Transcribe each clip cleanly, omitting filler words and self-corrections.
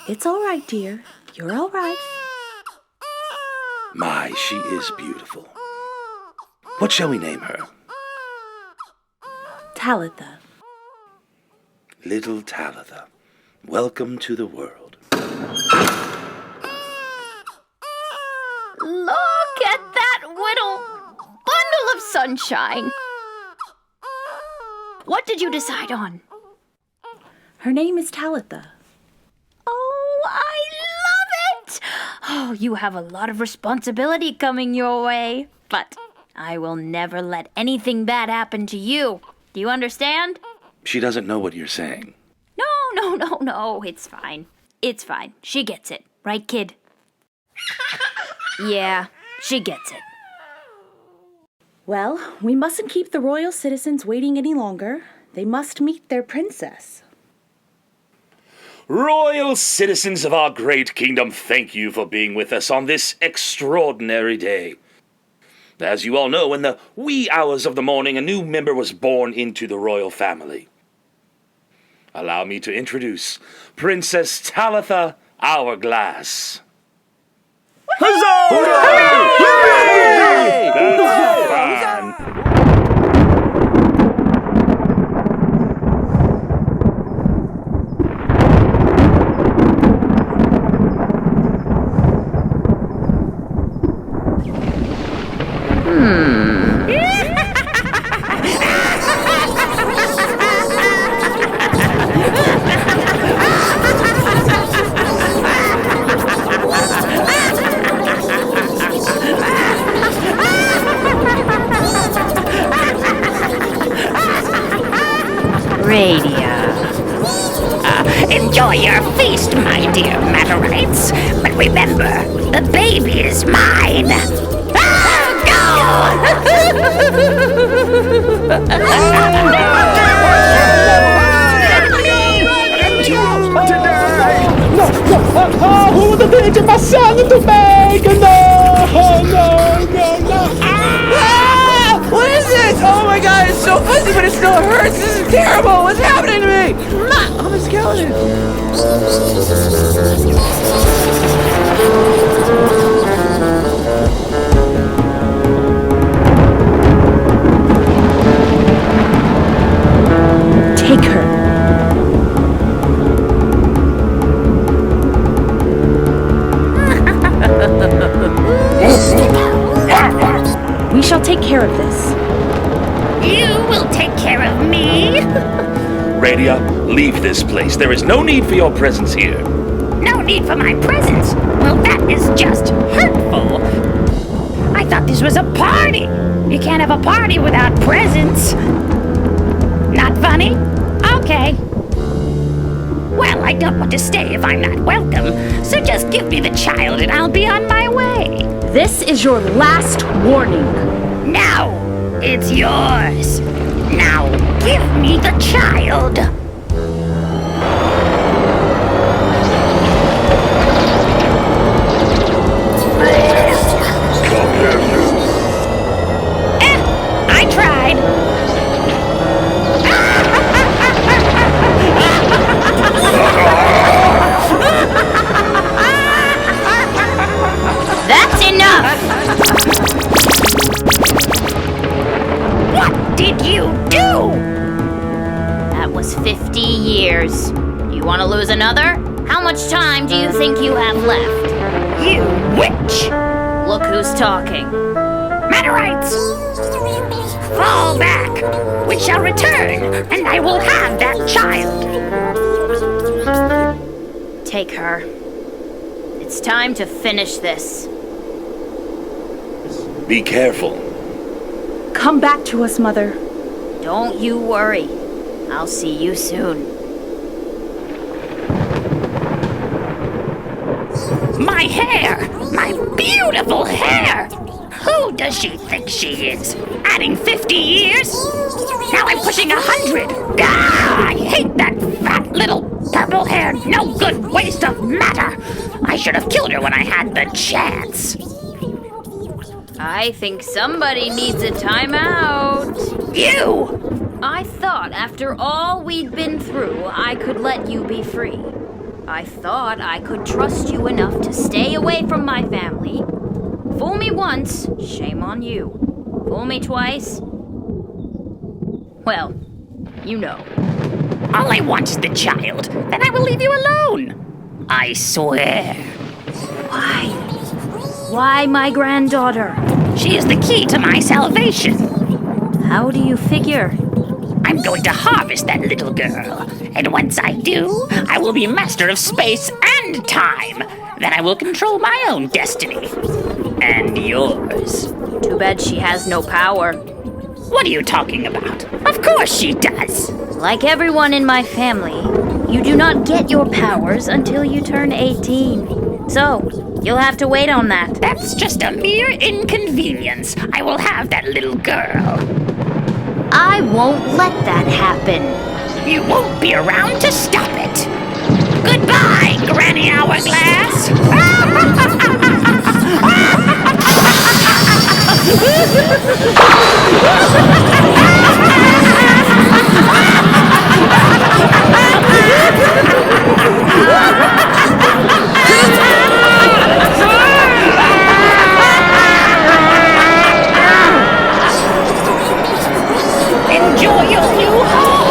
It's all right, dear. You're all right. My, she is beautiful. What shall we name her? Talitha. Little Talitha, welcome to the world. Look at that little bundle of sunshine. What did you decide on? Her name is Talitha. Oh, I love it! Oh, you have a lot of responsibility coming your way. But I will never let anything bad happen to you. Do you understand? She doesn't know what you're saying. No. It's fine. It's fine. She gets it. Right, kid? Yeah, she gets it. Well, we mustn't keep the royal citizens waiting any longer. They must meet their princess. Royal citizens of our great kingdom, thank you for being with us on this extraordinary day. As you all know, in the wee hours of the morning, a new member was born into the royal family. Allow me to introduce Princess Talitha Hourglass. Huzzah! Hooray! That's fine. Enjoy your feast, my dear Matterites. But remember, the baby is mine. Who the bitch of my son into bacon? No! What is this? Oh my god, it's so fuzzy, but it still hurts. This is terrible. What's happening to me? I'm a skeleton. Take her. We shall take care of this. You will take care of me? Radia, leave this place. There is no need for your presence here. No need for my presence? Well, that is just hurtful. I thought this was a party. You can't have a party without presents. Not funny? Okay. Well, I don't want to stay if I'm not welcome, so just give me the child and I'll be on my way. This is your last warning. No, it's yours. Now, give me the child. I tried. That's enough! What did you do? That was 50 years. You want to lose another? How much time do you think you have left? You witch! Look who's talking. Matterites! Fall back! We shall return, and I will have that child. Take her. It's time to finish this. Be careful. Come back to us, Mother. Don't you worry. I'll see you soon. My hair! My beautiful hair! Who does she think she is? Adding 50 years? Now I'm pushing 100! Ah, I hate that fat little purple-haired, no-good waste of matter! I should have killed her when I had the chance. I think somebody needs a timeout. You! I thought after all we'd been through, I could let you be free. I thought I could trust you enough to stay away from my family. Fool me once, shame on you. Fool me twice, well, you know. All I want is the child. Then I will leave you alone. I swear. Why? Why my granddaughter? She is the key to my salvation. How do you figure? I'm going to harvest that little girl. And once I do, I will be master of space and time. Then I will control my own destiny. And yours. Too bad she has no power. What are you talking about? Of course she does. Like everyone in my family, you do not get your powers until you turn 18. So, you'll have to wait on that. That's just a mere inconvenience. I will have that little girl. I won't let that happen. You won't be around to stop it. Goodbye, Granny Hourglass. Enjoy your new home.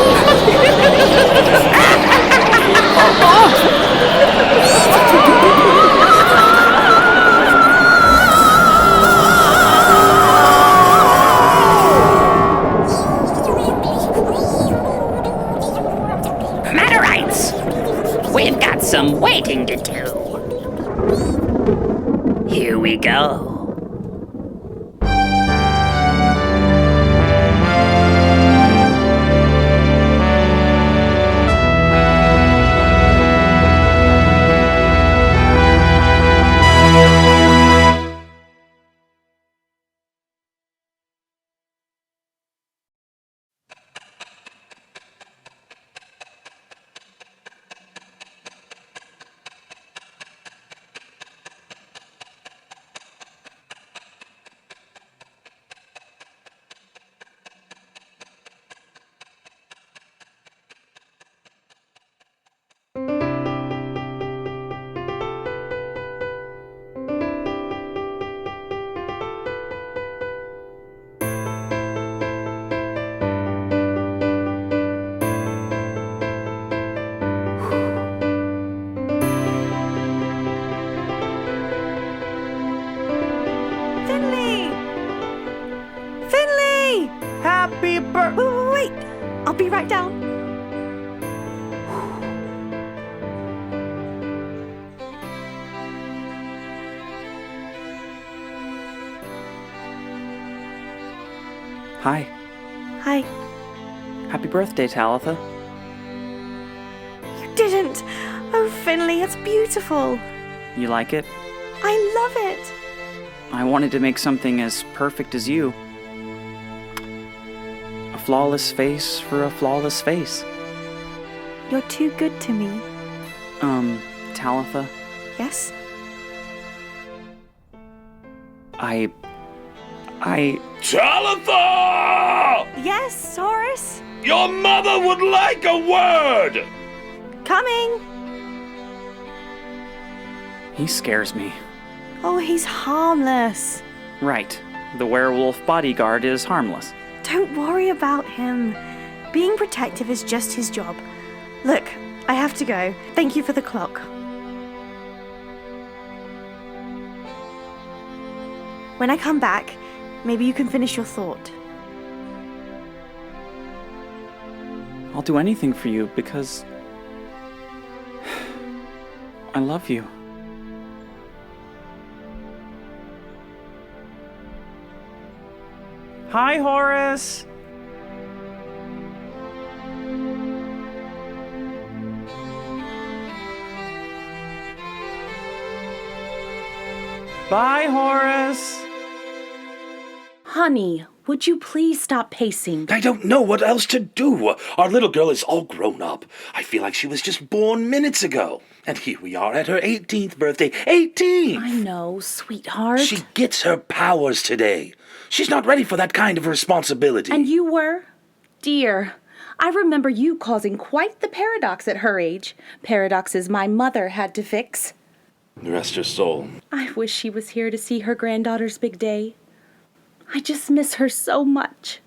Matterites, we've got some waiting to do. Here we go. Finley! Happy Wait! I'll be right down. Hi. Hi. Happy birthday, Talitha. You didn't! Oh, Finley, it's beautiful. You like it? I love it. I wanted to make something as perfect as you. A flawless face for a flawless face. You're too good to me. Talitha, Yes? I... Talitha! Yes, Horace? Your mother would like a word! Coming! He scares me. Oh, he's harmless. Right. The werewolf bodyguard is harmless. Don't worry about him. Being protective is just his job. Look, I have to go. Thank you for the clock. When I come back, maybe you can finish your thought. I'll do anything for you because... I love you. Hi, Horace. Bye, Horace. Honey, would you please stop pacing? I don't know what else to do. Our little girl is all grown up. I feel like she was just born minutes ago. And here we are at her 18th birthday. 18th! I know, sweetheart. She gets her powers today. She's not ready for that kind of responsibility. And you were? Dear, I remember you causing quite the paradox at her age. Paradoxes my mother had to fix. Rest her soul. I wish she was here to see her granddaughter's big day. I just miss her so much.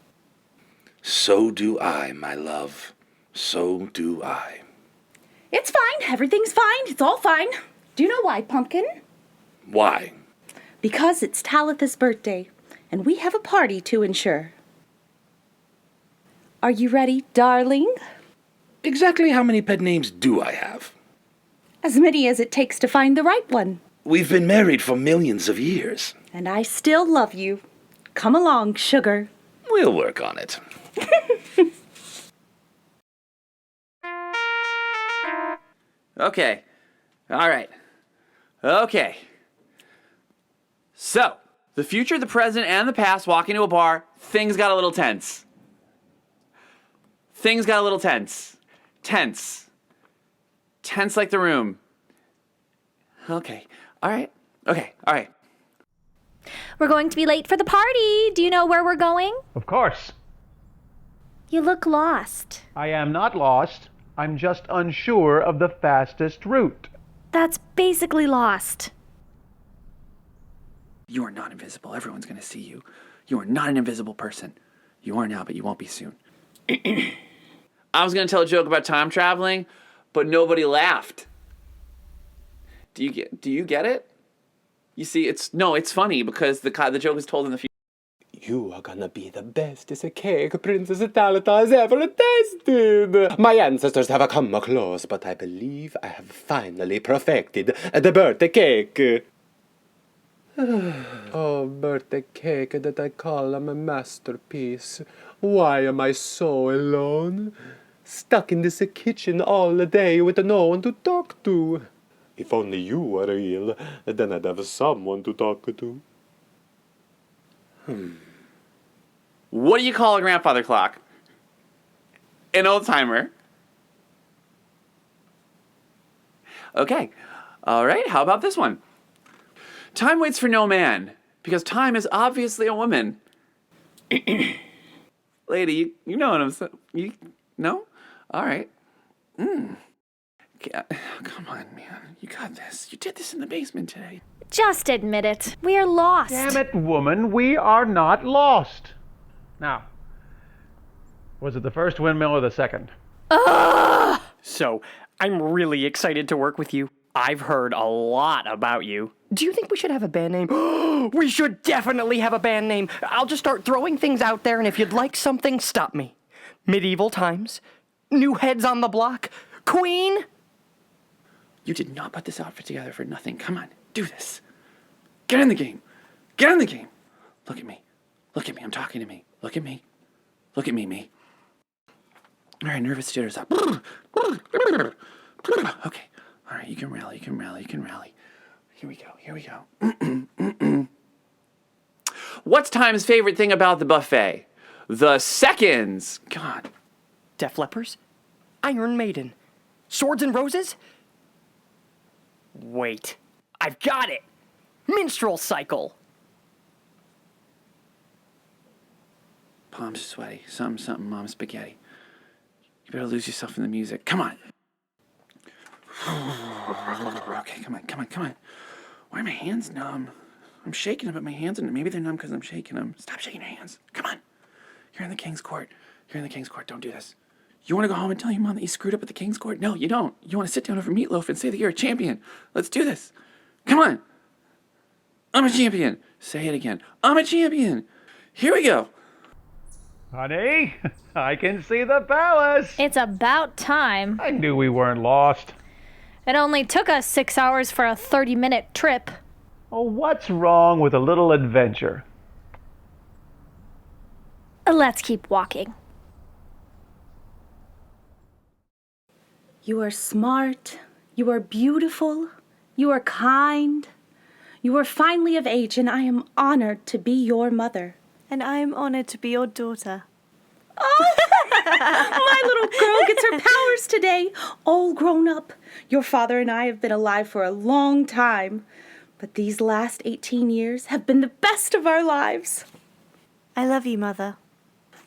So do I, my love. So do I. It's fine. Everything's fine. It's all fine. Do you know why, Pumpkin? Why? Because it's Talitha's birthday, and we have a party to ensure. Are you ready, darling? Exactly how many pet names do I have? As many as it takes to find the right one. We've been married for millions of years. And I still love you. Come along, sugar. We'll work on it. Okay. All right. Okay. So, the future, the present, and the past walk into a bar. Things got a little tense. Things got a little tense. Tense. Tense like the room. Okay. All right. Okay. All right. We're going to be late for the party. Do you know where we're going? Of course. You look lost. I am not lost. I'm just unsure of the fastest route. That's basically lost. You are not invisible. Everyone's going to see you. You are not an invisible person. You are now, but you won't be soon. I was going to tell a joke about time traveling, but nobody laughed. Do you get it? You see, it's funny because the joke is told in the future. You are gonna be the bestest cake Princess Talitha has ever tasted. My ancestors have come close, but I believe I have finally perfected the birthday cake. Oh, birthday cake that I call a masterpiece. Why am I so alone? Stuck in this kitchen all day with no one to talk to. If only you were real, then I'd have someone to talk to. What do you call a grandfather clock? An old timer. Okay. All right. How about this one? Time waits for no man because time is obviously a woman. Lady, you know what I'm saying? You no? All right. Come on, man. You got this. You did this in the basement today. Just admit it. We are lost. Damn it, woman, we are not lost. Now, was it the first windmill or the second? So, I'm really excited to work with you. I've heard a lot about you. Do you think we should have a band name? We should definitely have a band name. I'll just start throwing things out there, and if you'd like something, stop me. Medieval times, new heads on the block, Queen. You did not put this outfit together for nothing. Come on, do this. Get in the game. Get in the game. Look at me. Look at me. I'm talking to me. Look at me. Look at me, me. All right, nervous jitters up. Okay. All right, you can rally. You can rally. You can rally. Here we go. Here we go. What's Time's favorite thing about the buffet? The seconds. God. Def Leppers? Iron Maiden? Swords and Roses? Wait. I've got it! Minstrel Cycle! Palms sweaty. Something, mom spaghetti. You better lose yourself in the music. Come on. Okay, come on. Why are my hands numb? I'm shaking them, but my hands are numb. Maybe they're numb because I'm shaking them. Stop shaking your hands. Come on. You're in the King's Court. Don't do this. You want to go home and tell your mom that you screwed up at the King's Court? No, you don't. You want to sit down over meatloaf and say that you're a champion. Let's do this. Come on. I'm a champion. Say it again. I'm a champion. Here we go. Honey, I can see the palace. It's about time. I knew we weren't lost. It only took us 6 hours for a 30-minute trip. Oh, what's wrong with a little adventure? Let's keep walking. You are smart. You are beautiful. You are kind. You are finally of age, and I am honored to be your mother. And I am honored to be your daughter. Oh, my little girl gets her powers today, all grown up. Your father and I have been alive for a long time, but these last 18 years have been the best of our lives. I love you, Mother.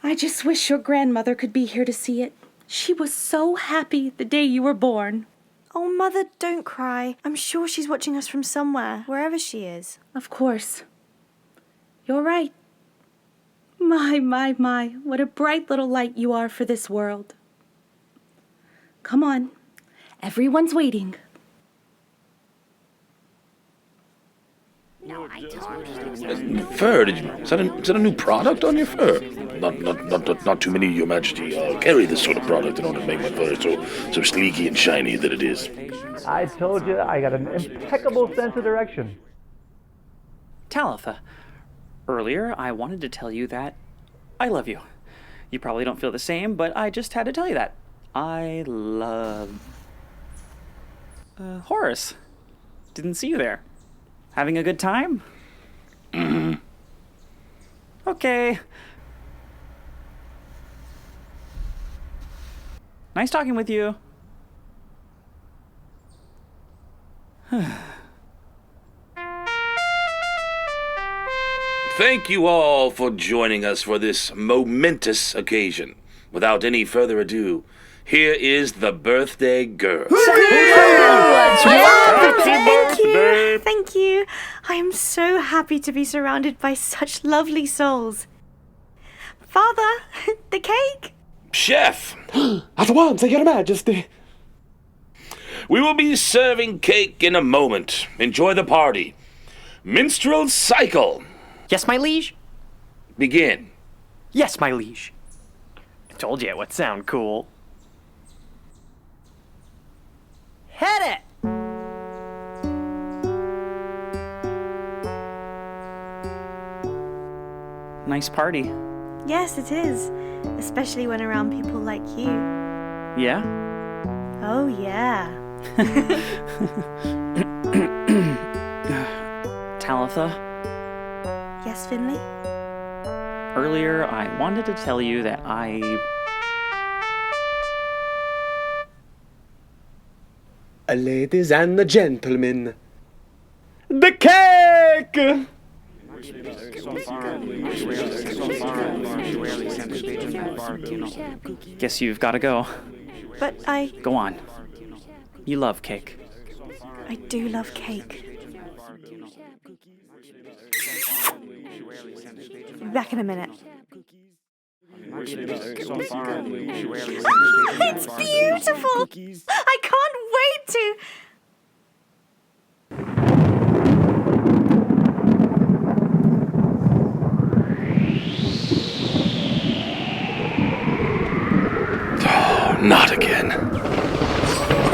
I just wish your grandmother could be here to see it. She was so happy the day you were born. Oh, Mother, don't cry. I'm sure she's watching us from somewhere, wherever she is. Of course. You're right. My, what a bright little light you are for this world. Come on. Everyone's waiting. Fur? Is that a new product on your fur? Not too many, Your Majesty. Carry this sort of product in order to make my fur so sleeky and shiny that it is. I told you I got an impeccable sense of direction. Talitha, earlier I wanted to tell you that I love you. You probably don't feel the same, but I just had to tell you that. I love... Horace. Didn't see you there. Having a good time? Mm-hmm. Okay. Nice talking with you. Thank you all for joining us for this momentous occasion. Without any further ado, here is the birthday girl. Thank you. I am so happy to be surrounded by such lovely souls. Father, the cake? Chef, At once, Your Majesty. we will be serving cake in a moment. Enjoy the party. Minstrel cycle. Yes, my liege? Begin. Yes, my liege. I told you it would sound cool. Hit it! Nice party. Yes, it is. Especially when around people like you. Yeah? Oh, yeah. Talitha, Yes, Finley? earlier I wanted to tell you that Ladies and gentlemen, the cake! Guess you've got to go. But Go on. You love cake. I do love cake. Be back in a minute. It's beautiful! I can't wait to... Not again.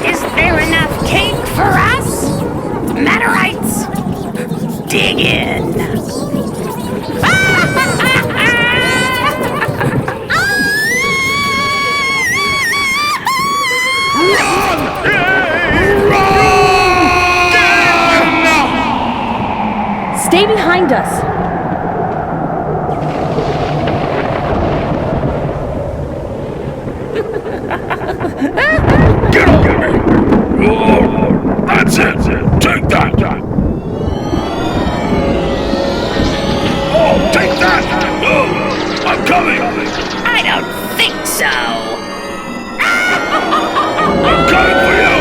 Is there enough cake for us? Matterites, dig in. Stay behind us. Get over me! Oh, that's it! Take that! Oh, take that! Oh, I'm coming! I don't think so. I'm coming for you!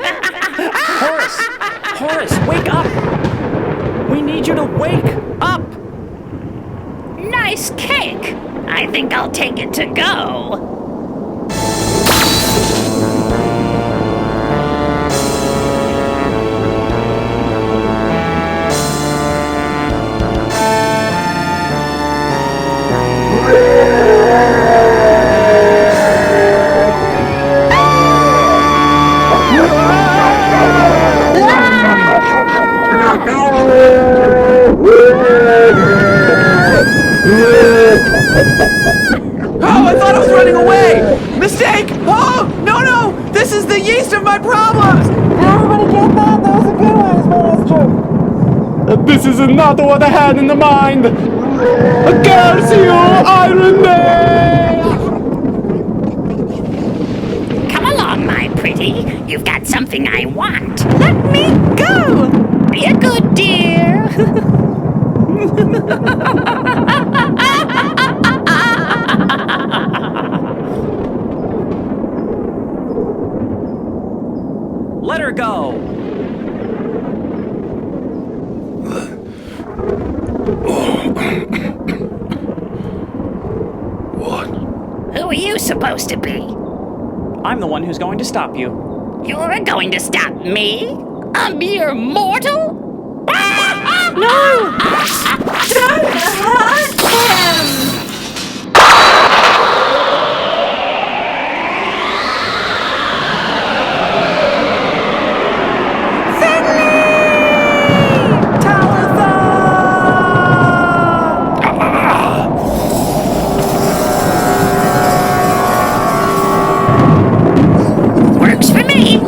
Horace! Horace, wake up! We need you to wake up! Nice cake! I think I'll take it to go. Oh, I thought I was running away! Mistake! Oh, no, no! This is the yeast of my problems! Everybody get that? That was a good one, as well as true. This is not what I had in the mind! Curse you, Iron Man! Come along, my pretty. You've got something I want. Let me go! Be a good dear. Let her go! What? Who are you supposed to be? I'm the one who's going to stop you. You're going to stop me? A mere mortal? No! Don't hurt him! Works for me.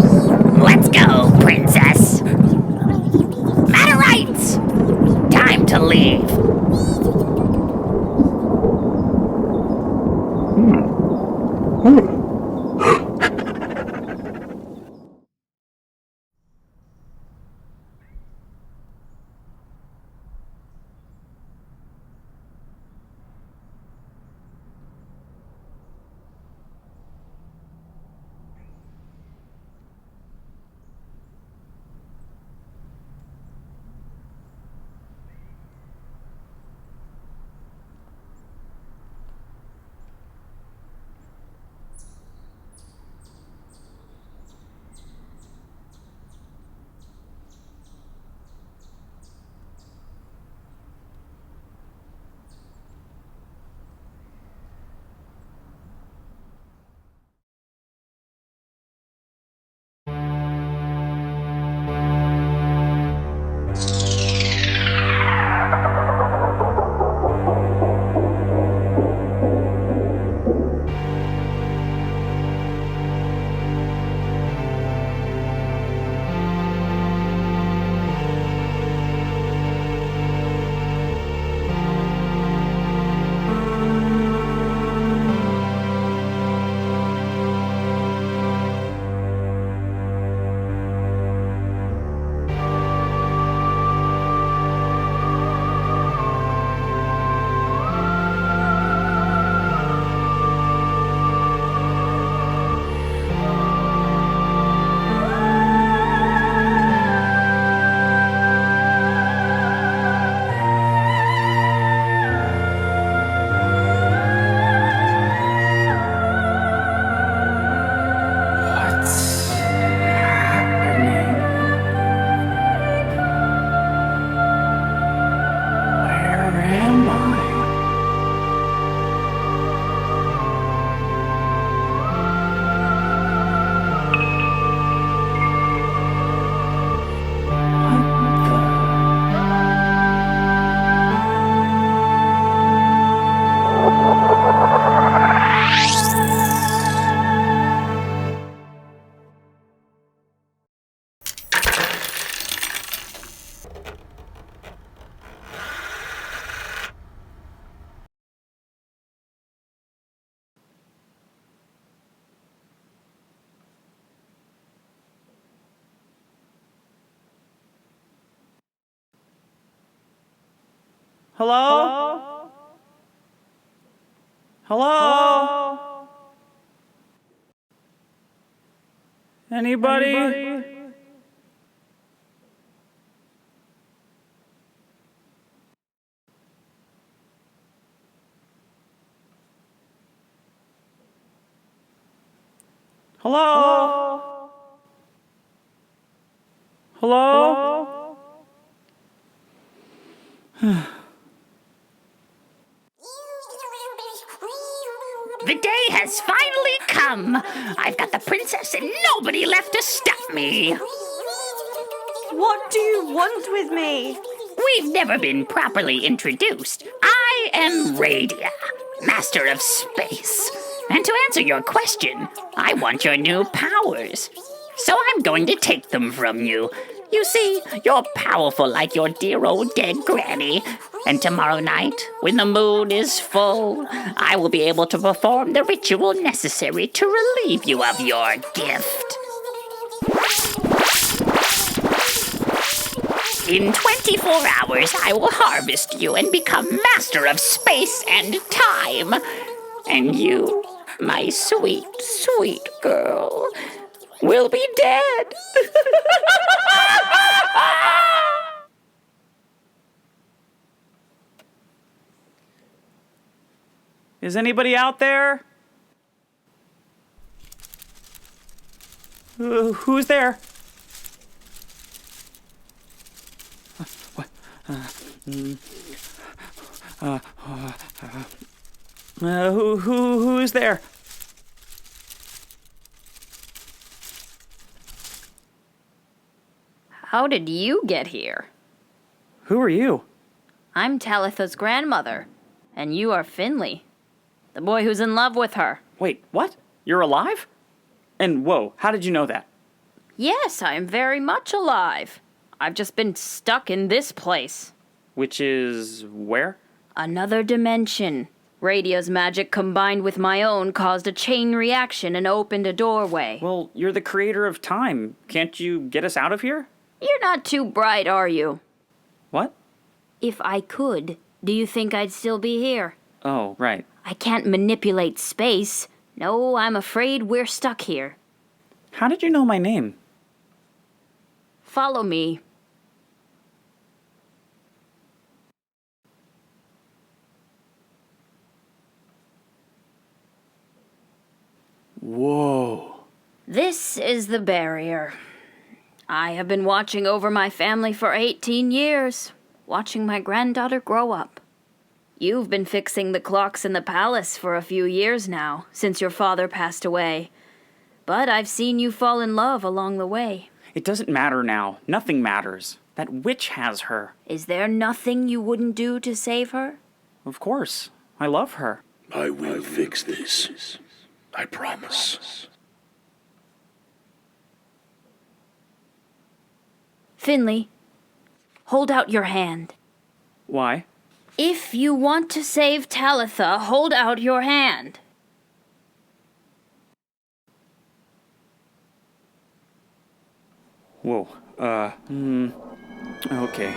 Let's go, princess. Matter rights. Time to leave. Hello? Hello? Anybody? Hello? Hello? The day has finally come. I've got the princess and nobody left to stop me. What do you want with me? We've never been properly introduced. I am Radia, Master of Space. And to answer your question, I want your new powers. So I'm going to take them from you. You see, you're powerful like your dear old dead granny. And tomorrow night, when the moon is full, I will be able to perform the ritual necessary to relieve you of your gift. In 24 hours, I will harvest you and become master of space and time. And you, my sweet, sweet girl, will be dead. Is anybody out there? Who's there? Who's there? How did you get here? Who are you? I'm Talitha's grandmother, and you are Finley, the boy who's in love with her. Wait, what? You're alive? And whoa, how did you know that? Yes, I am very much alive. I've just been stuck in this place. Which is where? Another dimension. Radio's magic combined with my own caused a chain reaction and opened a doorway. Well, you're the creator of time. Can't you get us out of here? You're not too bright, are you? What? If I could, do you think I'd still be here? Oh, right. I can't manipulate space. No, I'm afraid we're stuck here. How did you know my name? Follow me. Whoa. This is the barrier. I have been watching over my family for 18 years, watching my granddaughter grow up. You've been fixing the clocks in the palace for a few years now, since your father passed away. But I've seen you fall in love along the way. It doesn't matter now. Nothing matters. That witch has her. Is there nothing you wouldn't do to save her? Of course. I love her. I will fix this. I promise. Finley, hold out your hand. Why? If you want to save Talitha, hold out your hand. Whoa. Okay.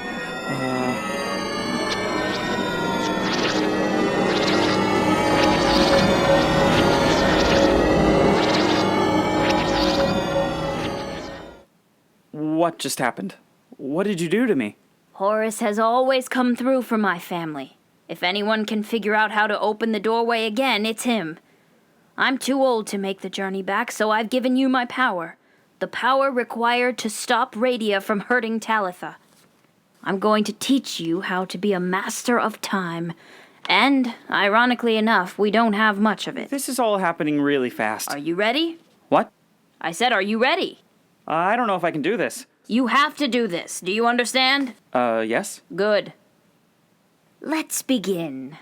What just happened? What did you do to me? Horus has always come through for my family. If anyone can figure out how to open the doorway again, it's him. I'm too old to make the journey back, so I've given you my power. The power required to stop Radia from hurting Talitha. I'm going to teach you how to be a master of time. And, ironically enough, we don't have much of it. This is all happening really fast. Are you ready? What? I said, are you ready? I don't know if I can do this. You have to do this. Do you understand? Yes? Good. Let's begin.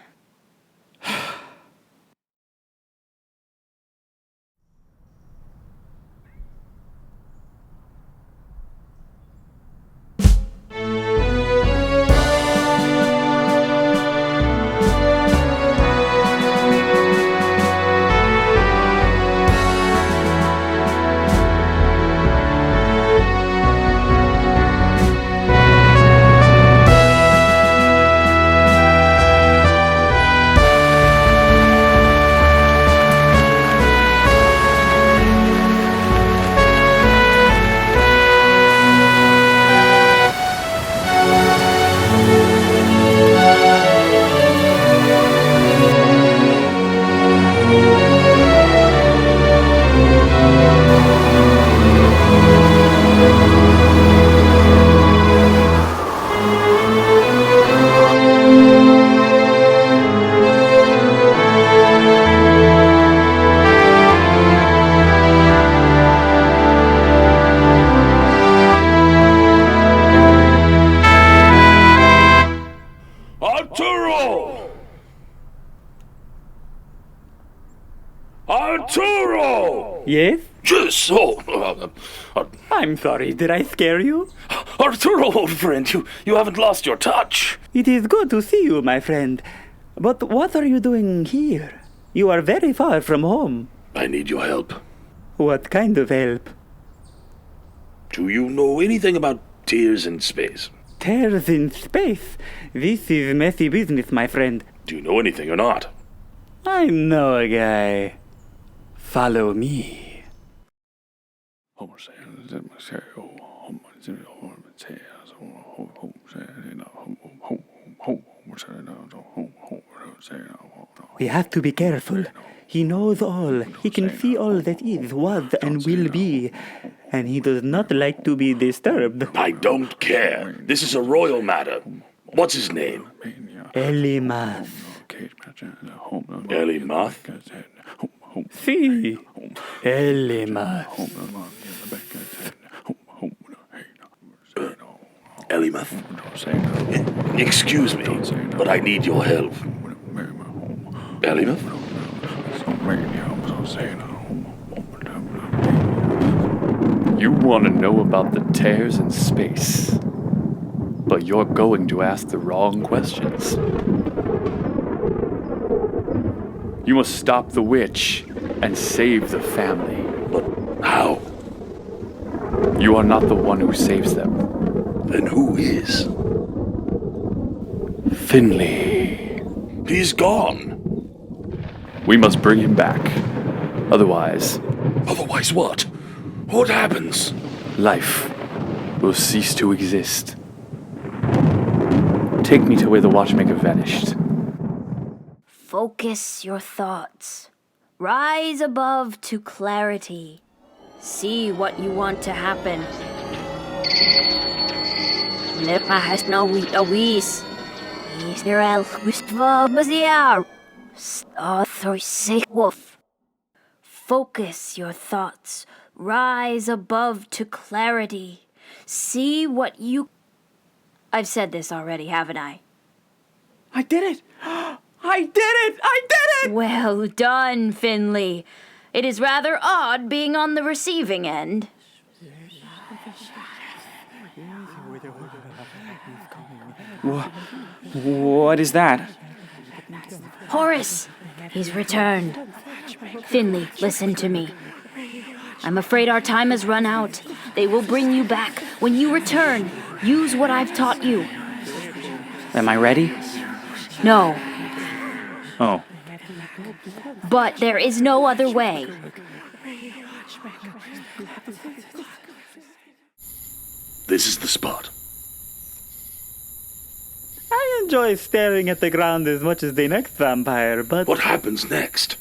Yes? Yes, I'm sorry, did I scare you? Arthur, old friend, you haven't lost your touch. It is good to see you, my friend. But what are you doing here? You are very far from home. I need your help. What kind of help? Do you know anything about tears in space? Tears in space? This is messy business, my friend. Do you know anything or not? I know a guy. Follow me. We have to be careful. He knows all. He can see all that is, was, and will be. And he does not like to be disturbed. I don't care. This is a royal matter. What's his name? Elimas. Elimas? See? Elimas. Elimas? Excuse me, but I need your help. Elimas? You want to know about the tears in space, but you're going to ask the wrong questions. You must stop the witch and save the family. But how? You are not the one who saves them. Then who is? Finley. He's gone. We must bring him back. Otherwise, Otherwise what? What happens? life will cease to exist. Take me to where the Watchmaker vanished. Focus your thoughts. Rise above to clarity. See what you want to happen. Lepa has no awis. Israel Gustavasiar. Wolf. Focus your thoughts. Rise above to clarity. See what you... I've said this already, haven't I? I did it! I did it! I did it! Well done, Finley. It is rather odd being on the receiving end. What is that? Horace, he's returned. Finley, listen to me. I'm afraid our time has run out. They will bring you back. When you return, use what I've taught you. Am I ready? No, Oh. but there is no other way. This is the spot. I enjoy staring at the ground as much as the next vampire, but... What happens next?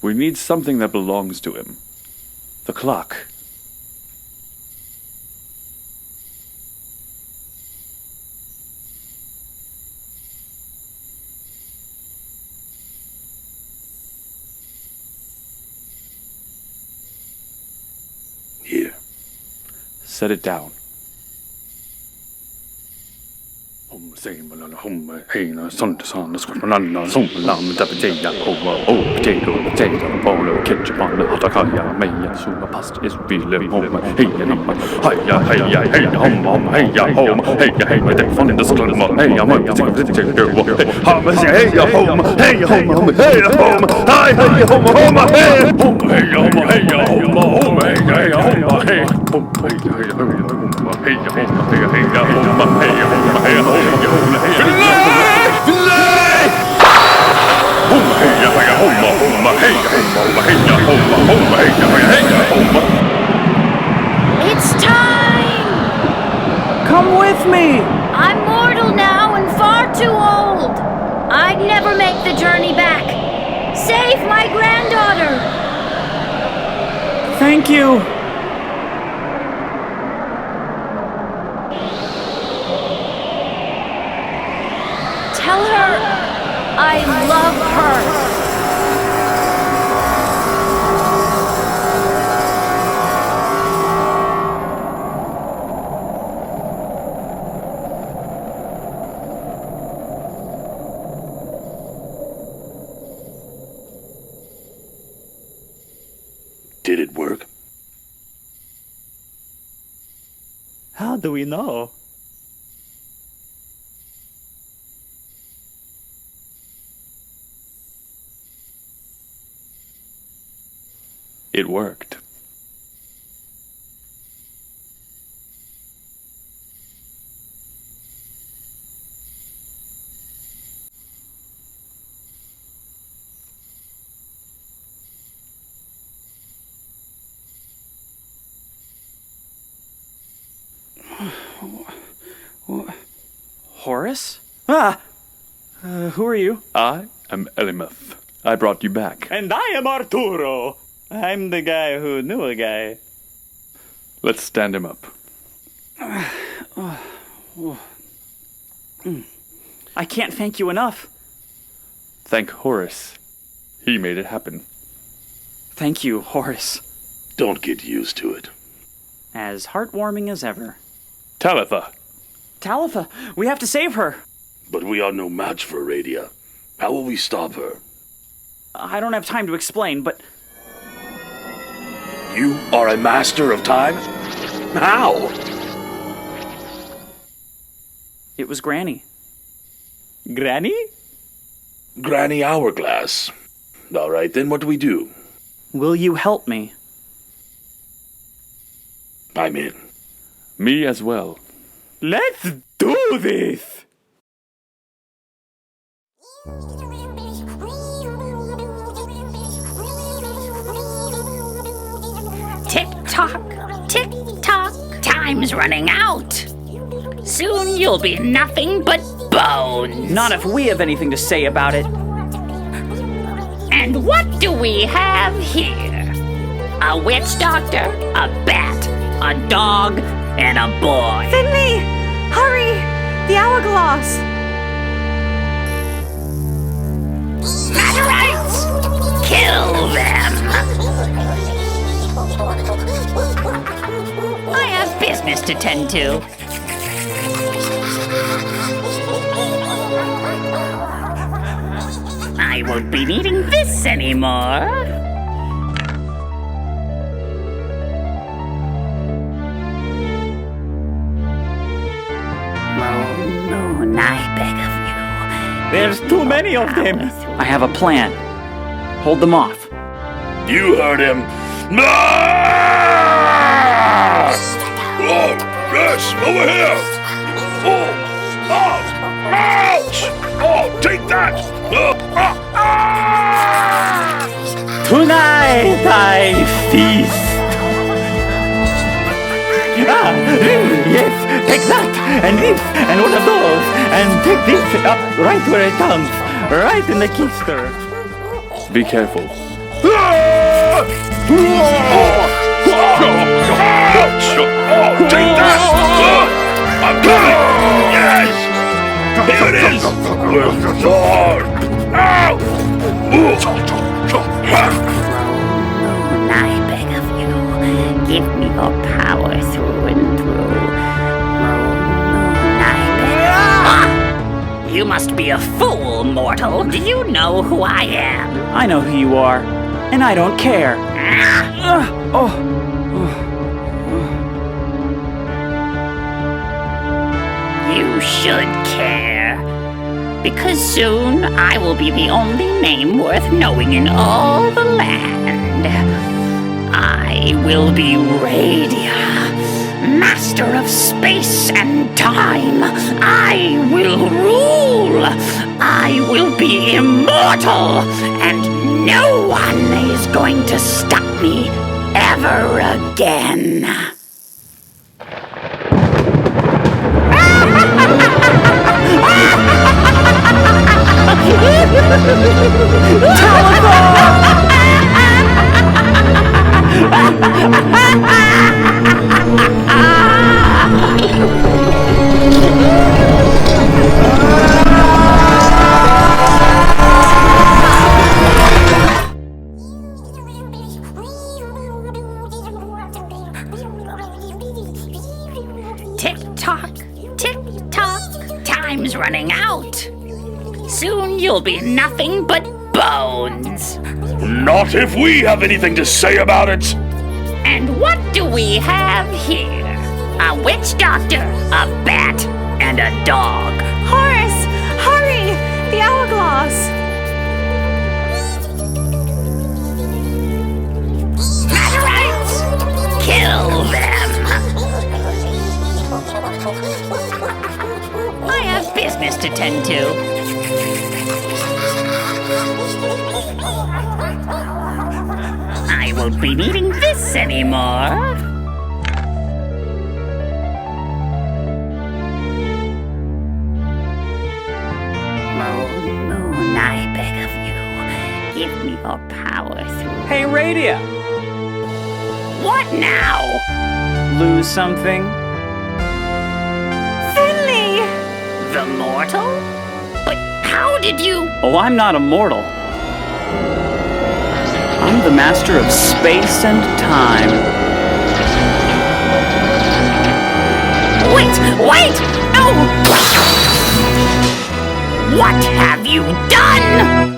We need something that belongs to him. The clock. Here. Set it down. It's time! Come with me! I'm mortal now and far too old. I'd never make the journey back. Save my granddaughter! Thank you! Tell her I love her. Did it work? How do we know? It worked. Horace? Ah! Who are you? I am Elimuth. I brought you back. And I am Arturo. I'm the guy who knew a guy. Let's stand him up. I can't thank you enough. Thank Horace. He made it happen. Thank you, Horace. Don't get used to it. As heartwarming as ever. Talitha! Talitha, we have to save her. But we are no match for Radia. How will we stop her? I don't have time to explain, but You are a master of time? How? it was Granny. Granny? Granny Hourglass. All right, then what do we do? Will you help me? I'm in. Me as well. Let's do this! Tick-tock, tick-tock, time's running out. Soon you'll be nothing but bones. Not if we have anything to say about it. And what do we have here? A witch doctor, a bat, a dog, and a boy. Finley! Hurry! The hourglass! Smatterites! Kill them! I have business to tend to. I won't be needing this anymore. Moon, I beg of you. There's too many of them. I have a plan. Hold them off. You heard him. Ah! Oh, yes, over here. Oh, ouch! Oh, take that. Tonight I feast. Ah, yes, take that, and this, and one of those, and take this up right where it comes, right in the keister. Be careful. Oh, take that! I'm coming! Yes! Here it is! With sword! Ow! I beg of you, give me your power through and through. I beg of you. You must be a fool, mortal. Do you know who I am? I know who you are, and I don't care. You should care. Because soon I will be the only name worth knowing in all the land. I will be Radia, master of space and time. I will rule. I will be immortal, and no one is going to stop me ever again. Tick-tock, tick-tock, time's running out. Soon you'll be nothing but bones. Not if we have anything to say about it. And what do we have here? A witch doctor, a bat, and a dog. Horace, hurry! The hourglass! That's right! Kill them! I have business to tend to. I won't be needing this anymore. Moon, I beg of you, give me your power through. Hey, Radia! What now? Lose something? Finley! The mortal? But how did you? Oh, I'm not immortal. I'm the master of space and time. Wait! No! What have you done?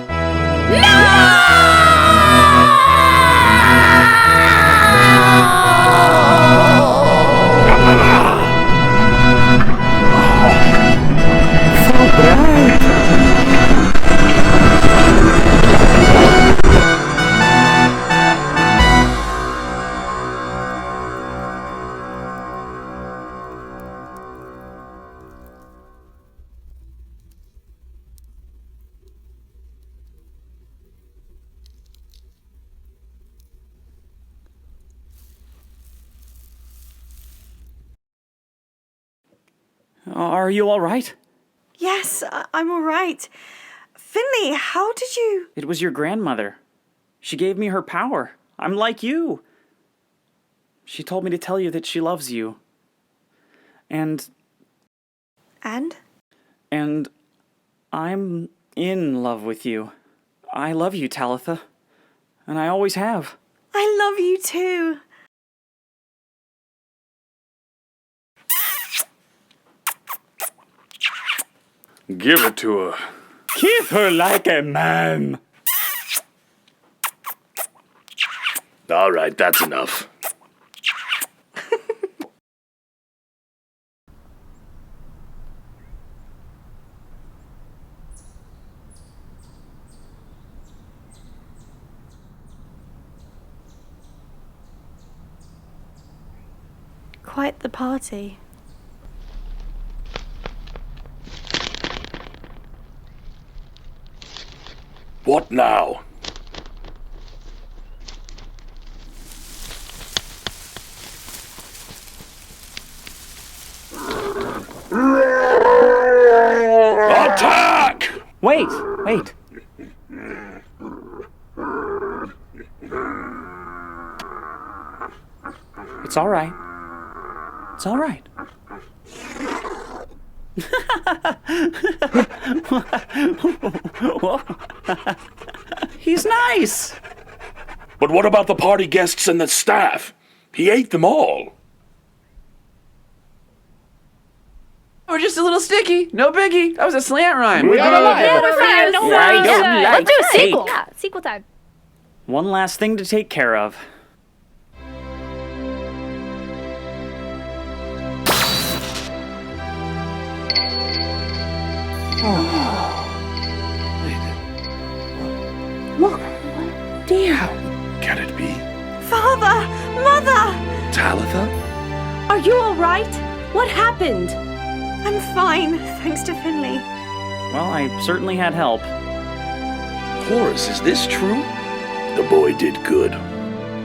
Are you all right? Yes, I'm all right. Finley, how did you... It was your grandmother. She gave me her power. I'm like you. She told me to tell you that she loves you. And And? I'm in love with you. I love you, Talitha. And I always have. I love you too. Give it to her. Kiss her like a man. All right, that's enough. Quite the party. What now? Attack! Wait! It's all right. It's all right. He's nice. But what about the party guests and the staff? He ate them all. We're just a little sticky. No biggie. That was a slant rhyme. We got a lie. Yeah, we're fine. No I worries. don't Let's like do a cake. sequel. Yeah, sequel time. One last thing to take care of. Can it be? Father! Mother! Talitha? Are you all right? What happened? I'm fine, thanks to Finley. Well, I certainly had help. Horace, is this true? The boy did good.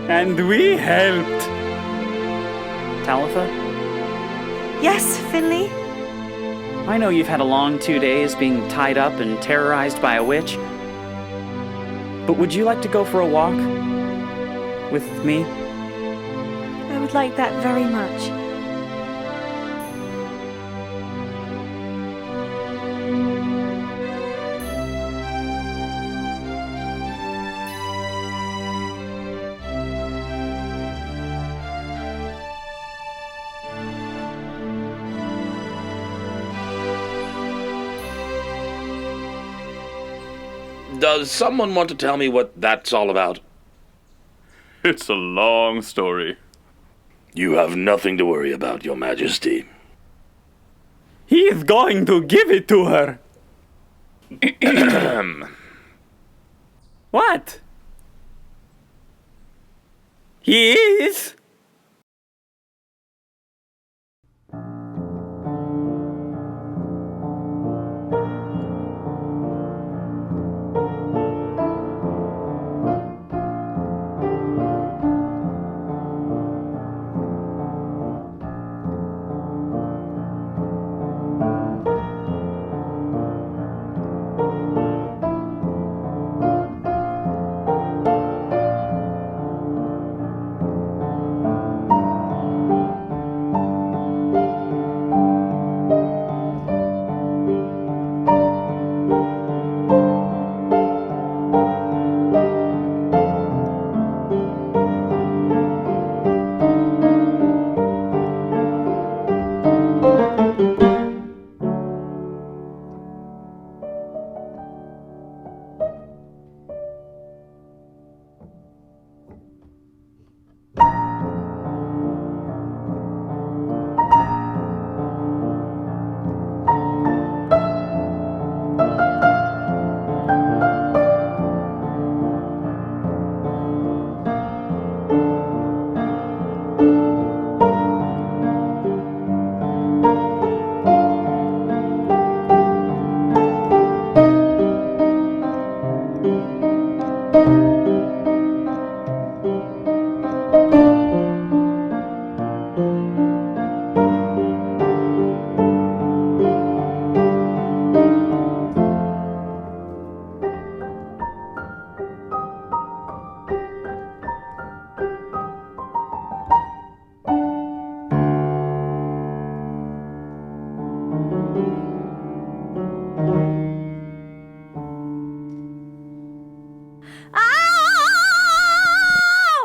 And we helped. Talitha, Yes, Finley? I know you've had a long 2 days being tied up and terrorized by a witch. But would you like to go for a walk? With me? I would like that very much. Does someone want to tell me what that's all about? It's a long story. You have nothing to worry about, Your Majesty. He's going to give it to her. What? He is?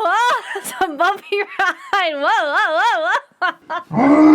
Oh, it's a bumpy ride. Whoa, whoa, whoa, whoa.